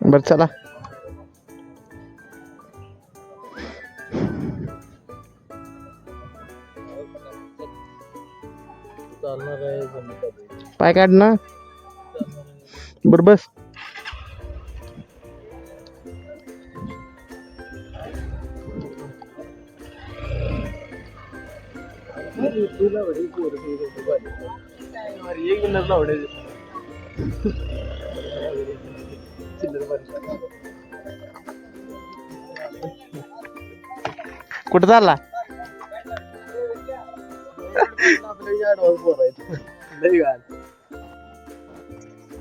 बर चला. पाय काढ ना. बर बस. कुठं चालला?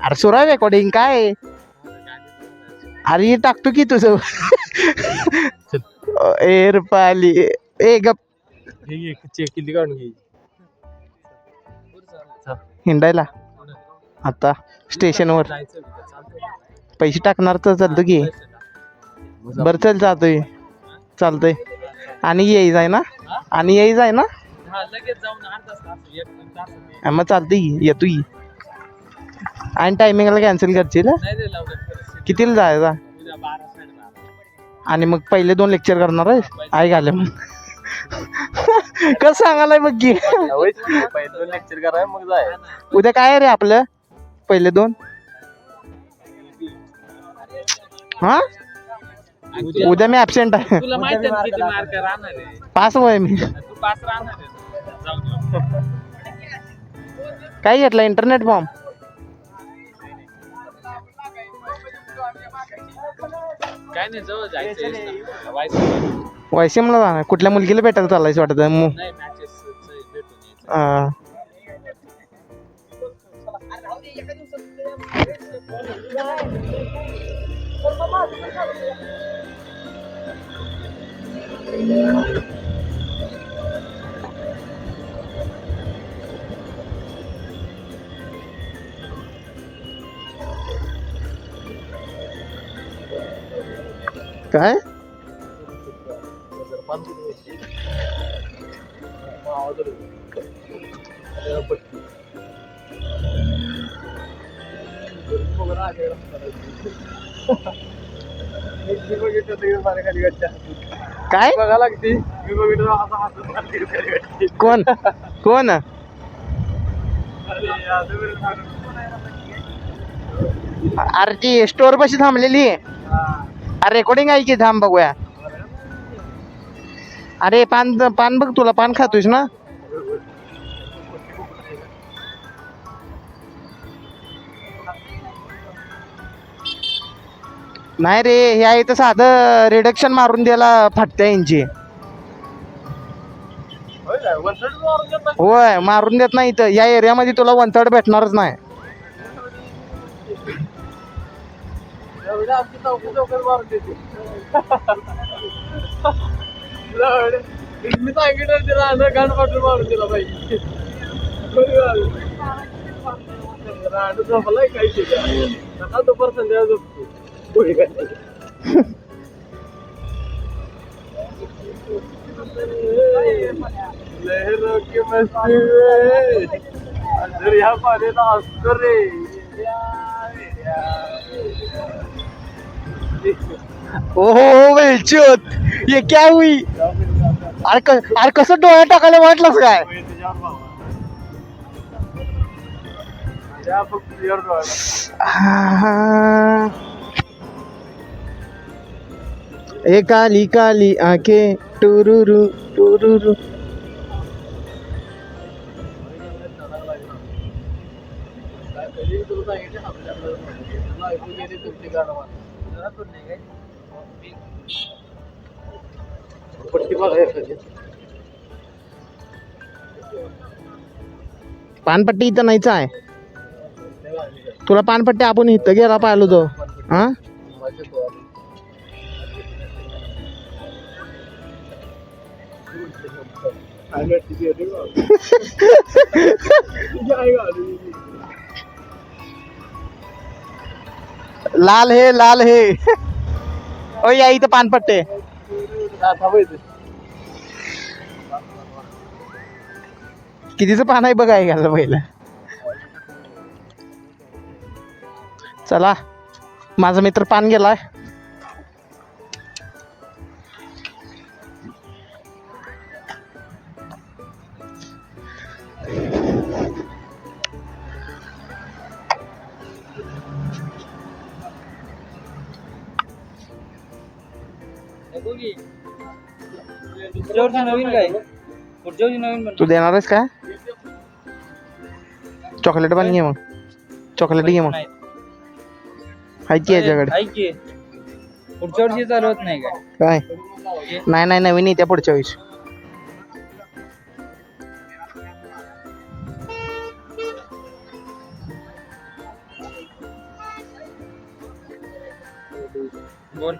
अरे सुरू आहे रेकॉर्डिंग काय? अरे टाकतो की तुझं. एरपाली ए गप किती काढून घे हिंडायला आता स्टेशनवर पैसे टाकणार तर चालतं की. बरं चल जातोय चालतंय. आणि यायचं आहे ना? आणि यायचं आहे ना? मग चालतंय की येतो की. आणि टायमिंगला कॅन्सल करशील? कितीला जायचा? आणि मग पहिले 2 लेक्चर करणार आहे आई घाले मग. कसं सांगायला बघ की. लेक्चर कराय मग जाय. उद्या काय आहे रे आपलं पहिले 2? हा उद्या मी ऍबसेंट आहे. तुला माहिती आहे किती मार्क राहणार आहे? पास होय मी. तू पास राहणार आहे. जाऊ काय घेतला इंटरनेट फॉर्म? काय नाही जवळ जायचं. वायसीएमला जाणार. कुठल्या मुलगीला भेटायला चालायचं वाटत? नाही मॅचेस भेटून यायचं. काय काय बघा लागते. मी बघितलं कोण कोण? अरे ती स्टोर पाशी थांबलेली. अरे रेकॉर्डिंग आहे की थांब बघूया. अरे पान पान बघ तुला पान खातोयस ना? नाही रे हे आहे तर साधं रिडक्शन मारून द्यायला फाटत्या यांची. होय मारून देत नाही तर या एरियामध्ये तुला 1/3 भेटणारच नाही. मी सांगितलं तिला गांड पाठून मारून दिला पाहिजे. झोपलाय काही सकाळ दुपार संध्याकाळ झोपतो. लहरों की मस्ती में दरिया पाण्याला असतो रे. ओहो वेलचोत ये क्या हुई? अरे कसं डोळ्या टाकायला वाटलंच काय? ए काली काली आंखें टुरुरु टुरुरु. पानपट्टी इथं नाहीच आहे. तुला पानपट्टी आपण इथं गेला पाहिलो तो. हा लाल हे ओ या इथं पानपट्टे. कितीचं पान आहे बघा घाललं पहिलं. चला माझा मित्र पान गेलाय. नवीन काय पुढच्या वर्षी नवीन तू देणार आहेस काय? चॉकलेट पण घे मग. चॉकलेट घे मग. आहे की याच्याकडे. पुढच्या वर्षी चालू होत नाही काय? नाही नाही नवीन येत्या पुढच्या वेळेस. बोल.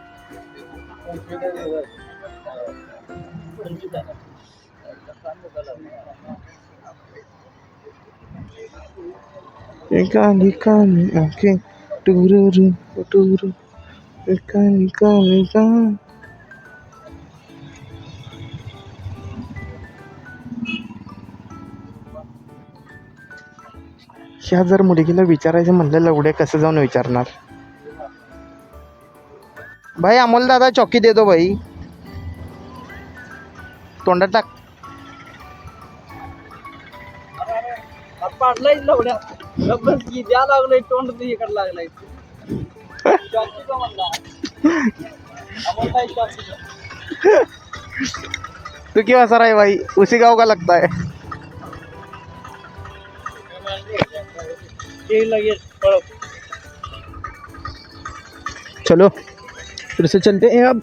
एका ठिकाणी ओके टुरुरु टुरु एका ठिकाणी का. ह्या जर मुलगीला विचारायचं म्हणलं लवडे कसं जाऊन विचारणार. भाई अमोल दादा चौकी दे दो भाई. तोंडात टाक. पाडलाय लवड्या की द्या लागलंय तोंड तू इकडे लागलाय. चॉकीचा म्हणला तू क्यों हंसा रहा है भाई? उसी गांव का लगता है. चलो फिर से चलते हैं अब.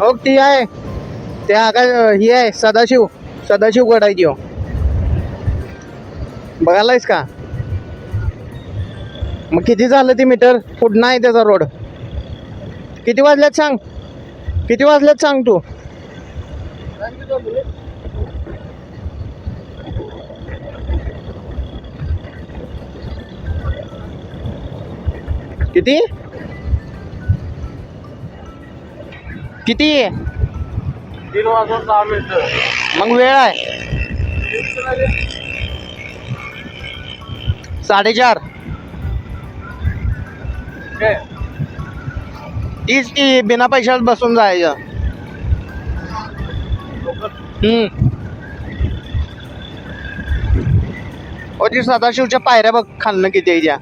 हो ती आहे त्या काय ही आहे सदाशिव. सदाशिव गड आहे ती. बघायलायस का? मग किती झालं ते मीटर? पुढं आहे त्याचा रोड. किती वाजल्यात सांग? किती वाजल्यात सांग तू? किती किती? 3:06. मग वेळ आहे 4:30. तीच की बिना पैशात बसून जायचं. ती सदाशिवच्या पायऱ्या बघ खालनं किती आहे त्या.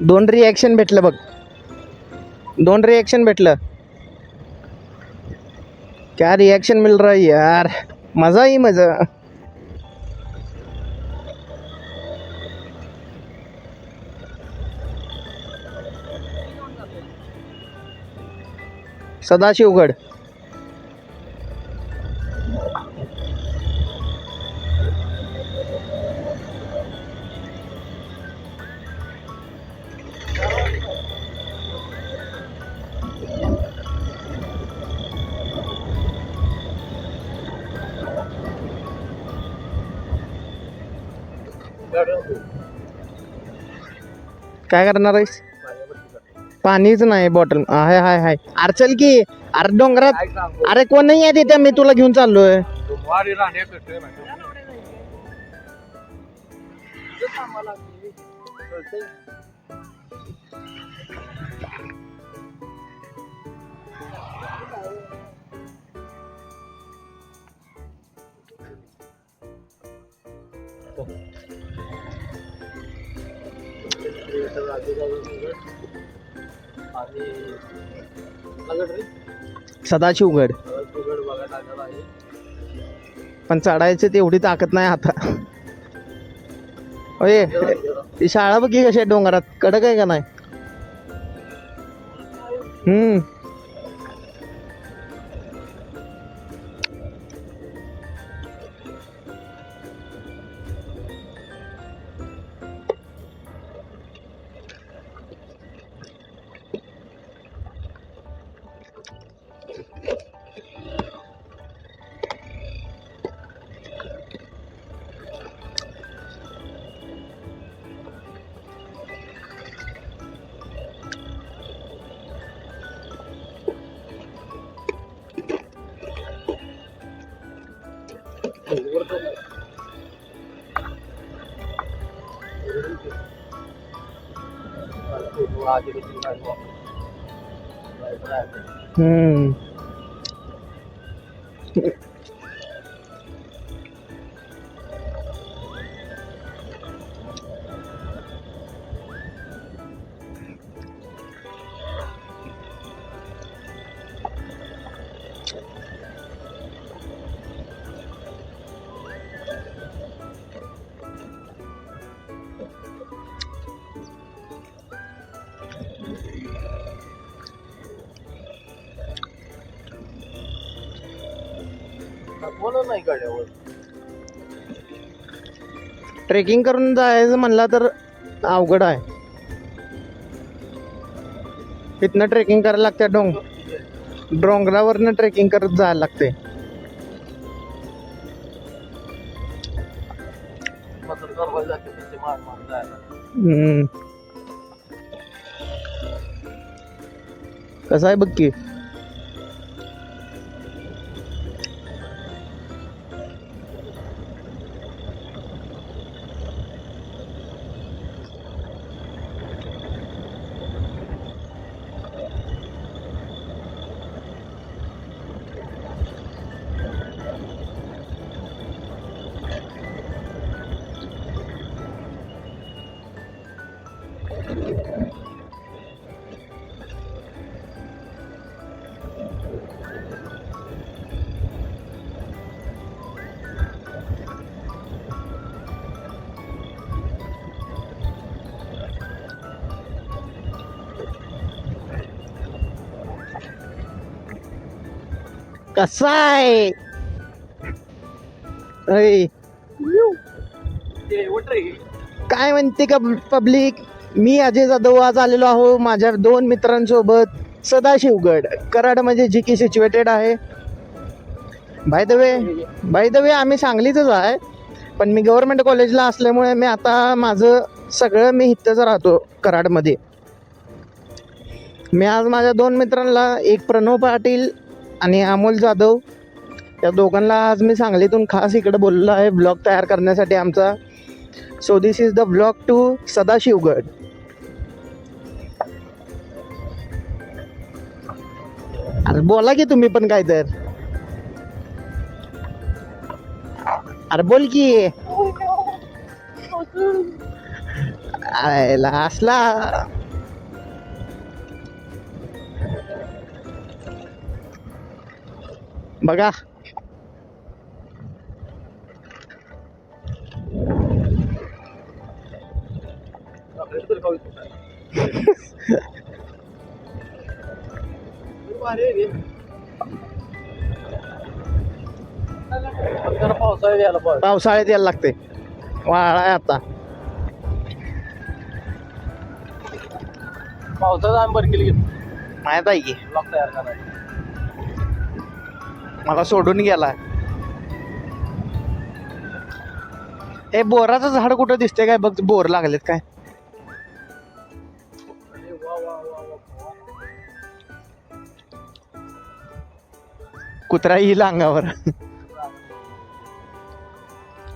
दोन रिॲक्शन भेटलं बघ, दोन रिॲक्शन भेटलं. क्या रिॲक्शन मिल रहा है यार, मजा ही मजा. सदाशिवगड. काय करणार आहेस? पाणीच नाही बॉटल. हाय हाय हाय. अरे चल की, अरे डोंगरात, अरे कोण नाही आहे तिथे, मी तुला घेऊन चाललोय. सदाशिवगड. पण चढायचं तेवढी ताकद नाही आता. ओये ती शाळा बघी कशी आहे डोंगरात, कडक आहे का नाही? ट्रेकिंग करून जायचं म्हणला तर अवघड आहे. तिथनं ट्रेकिंग करायला लागते, डोंगरावरनं ट्रेकिंग करत जायला लागते. कसं आहे बघ की. कसा आहे? काय म्हणते का पब्लिक? मी अजय जाधव आज आलेलो आहो माझ्या 2 मित्रांसोबत सदाशिवगड, कराडमध्ये जी की सिच्युएटेड आहे. बाय द वे आम्ही सांगलीतच आहे, पण मी गव्हर्नमेंट कॉलेजला असल्यामुळे मी आता माझं सगळं मी इथंच राहतो कराडमध्ये. मी आज माझ्या 2 मित्रांना, एक प्रणव पाटील आणि अमोल जाधव, या दोघांना आज मी सांगलीतून खास इकडे बोललो आहे ब्लॉग तयार करण्यासाठी आमचा. So this is the blog to Sadashivgad. अरे बोला की तुम्ही पण काय तर. अरे बोल की. आयला असला बघा. पावसाळ्यात यायला लागते, वाळा आहे आता. पावसाळ्यात आम्ही बरकेली घेतो माहित आहे की, ब्लॉक तयार करायला. मला सोडून गेला. हे बोराचं झाड कुठं दिसते काय बघ, बोर लागलेत काय. कुत्रा येईल अंगावर.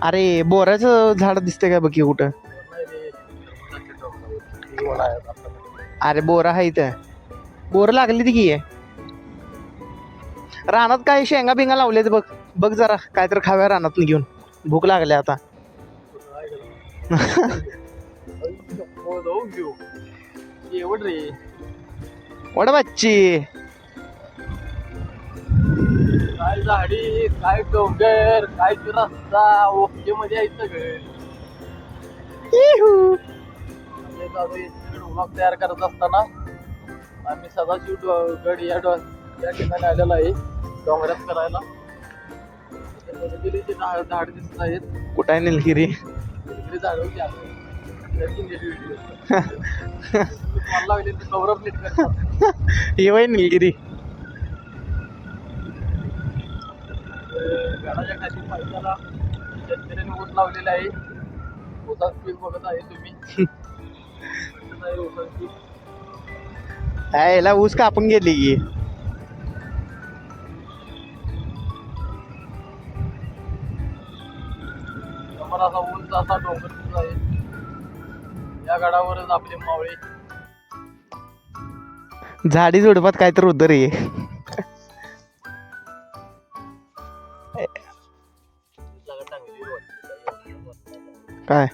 अरे बोराचं झाड दिसते काय बघ की कुठं. अरे बोर आहे इथं, बोर लागली ती की. रानात काय शेंगा बिंगा लावलेत बघ. बघ जरा काय तर खाव्या रानात घेऊन, भूक लागली आता. वड बच्ची, काय झाडी, काय डोंगर, काय रस्ता, ओके मध्ये आहे सगळं. ब्लॉक तयार करत असताना आम्ही सदाशिवगड या ठिकाणी आलेलो आहे डोंगरात करायला. झाड दिसत आहेत. कुठं आहे निलगिरी? झाड होती लागले गौरव नीट करतात. ये वय निलगिरी. झाडाच्या खाली पायथ्याला शेतकऱ्यांनी ऊस लावलेला आहे. ऊसाचं पीक बघत आहे तुम्ही. याला ऊस कापून गेली की. समोर असा उंच असा डोंगर दिसत आहे. या गडावरच आपले मावळे. झाडी झुडपात काय तर उदर ये. काय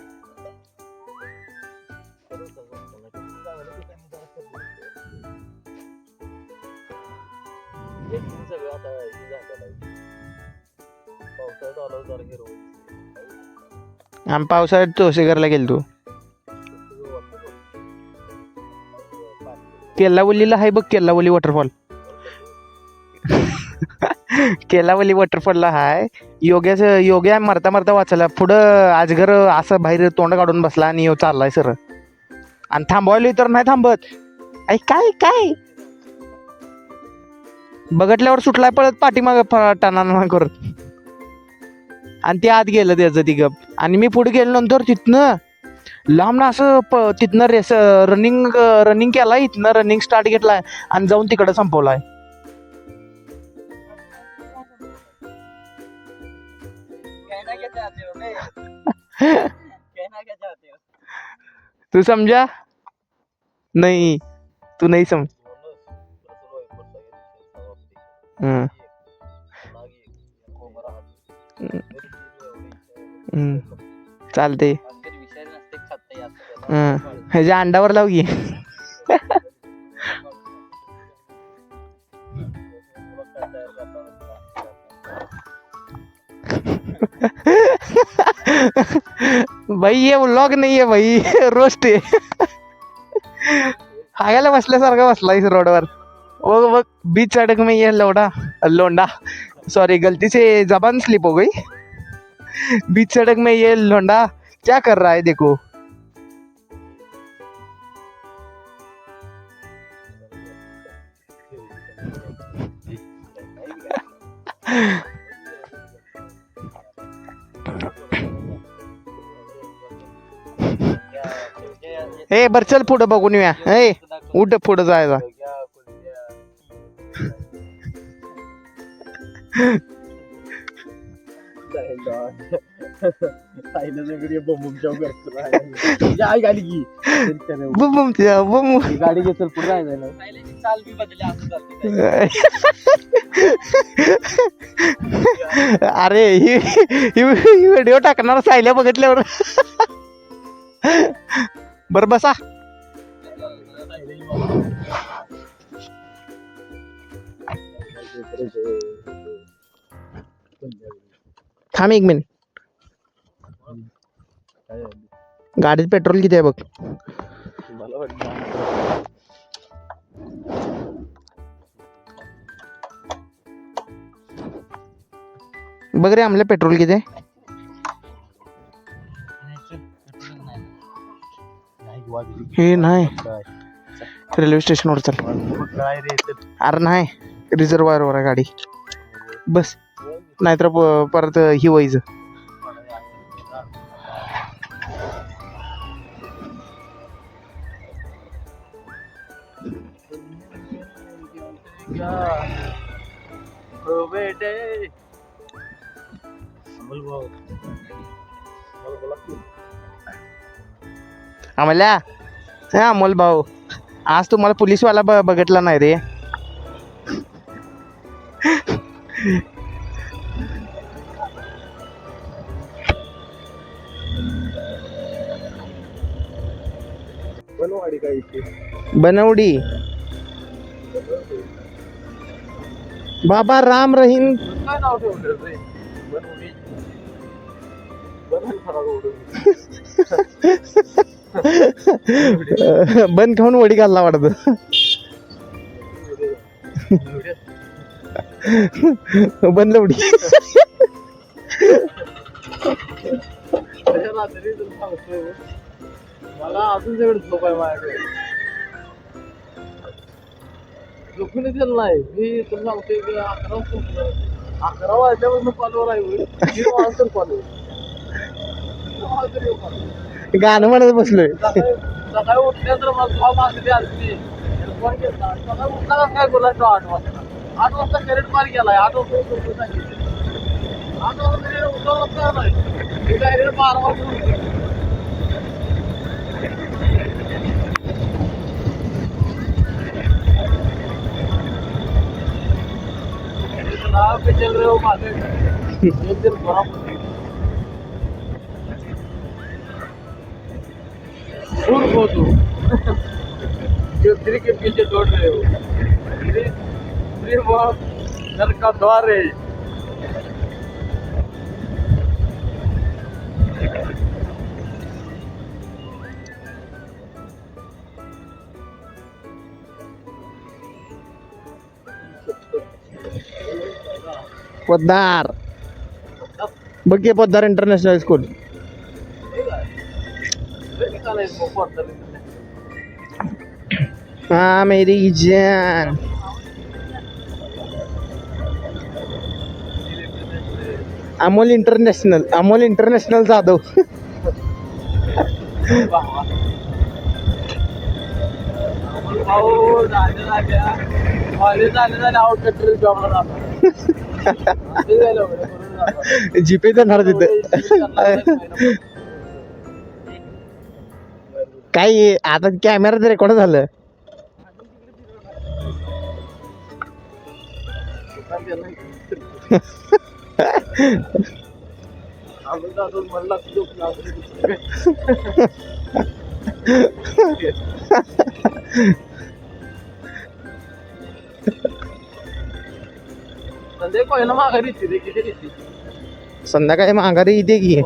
आम्ही पावसाळ्यात तोसेगरला गेलतो. केल्लावलीला आहे बघ, केल्लावली वॉटरफॉल. केल्लावली वॉटरफॉलला हाय. योग्या मरता मरता वाचायला पुढं आजगर असं बाहेर तोंड काढून बसला आणि यो चाललाय सर. आणि थांबवायला तर नाही थांबत. आई काय काय बघटल्यावर सुटलाय पळत पाठीमाग टाना करत. आणि ते आत गेलं त्याचं ती गप. आणि मी पुढे गेल्यानंतर तिथनं लांब ना असं तिथनं रनिंग केलाय. इथनं रनिंग स्टार्ट घेतलाय आणि जाऊन तिकडं संपवलाय. तू समझा नहीं, तू नहीं समझ. चालते. ह्याच्या अंडावर लाव की. भाई ये व्लॉग नहीं है भाई, रोस्ट है. हागायला बसल्यासारखा बसला इस रोडवर. वो बघ बीच सड़क में ये लोंडा सॉरी गलती से जबान स्लिप हो गई. बीच सड़क में ये लोंडा क्या कर रहा है देखो. ए बर चल पुढं बघून येऊया. ए उठ पुढं जायचा. गाडी घे बम गाडी घेतल पुढे जायचं चाल बी बदले असं चालते. अरे ही व्हिडिओ टाकणार सायल्या बघितल्यावर. बर बसा. थांब 1 मिनिट. गाडीत पेट्रोल किती आहे बघ. मला वाटतं बघ रे आमल्या पेट्रोल किती आहे. हे नाही रेल्वे स्टेशनवर चल. काय रे अरे नाही रिझर्वायरवर आहे गाडी. बस नाहीतर परत ही व्हायचं. बेटे आम्हाला हा अमोल भाऊ आज तुम्हाला पोलीसवाला बघितला नाही रे. बनवाडी काय बनवडी बाबा राम रहीम. काय नाव ठेवलं रे बनवडी. बंद खाऊन वडी घालला वाटत. बंद लवडी. मला अजून सगळं झोप आहे माझ्याकडे. झोपून दिलं नाही. मी तुला सांगतोय की 11 वाजल्यापासून कॉलवर आहे. 3 वाजता कॉलवर गाणं म्हणत बसलोय. सकाळी उठल्यानंतर मला झोप असली असती फोन घेतला. सकाळी उठला काय बोलायचं 8 वाजता. 8 वाजता करेक्ट मार गेलाय. 8 वाजता सांगितलं. 8 वाजता उठला नाही. मी डायरेक्ट 12 वाजता उठलो. पे चल रहे हो माथे एक दिन बराबर दूर हो तो जो दिल के पीछे दौड़ रहे हो. घर का द्वार है. पोद्दार बघ की पोद्दार इंटरनॅशनल स्कूल. हाँ मेरी जान. अमोल इंटरनॅशनल जाधव. जीपे देणार तिथं. काय आता कॅमेरा रेकॉर्ड झालं. संध्याकाळी माघारी येते की.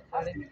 साडेतीन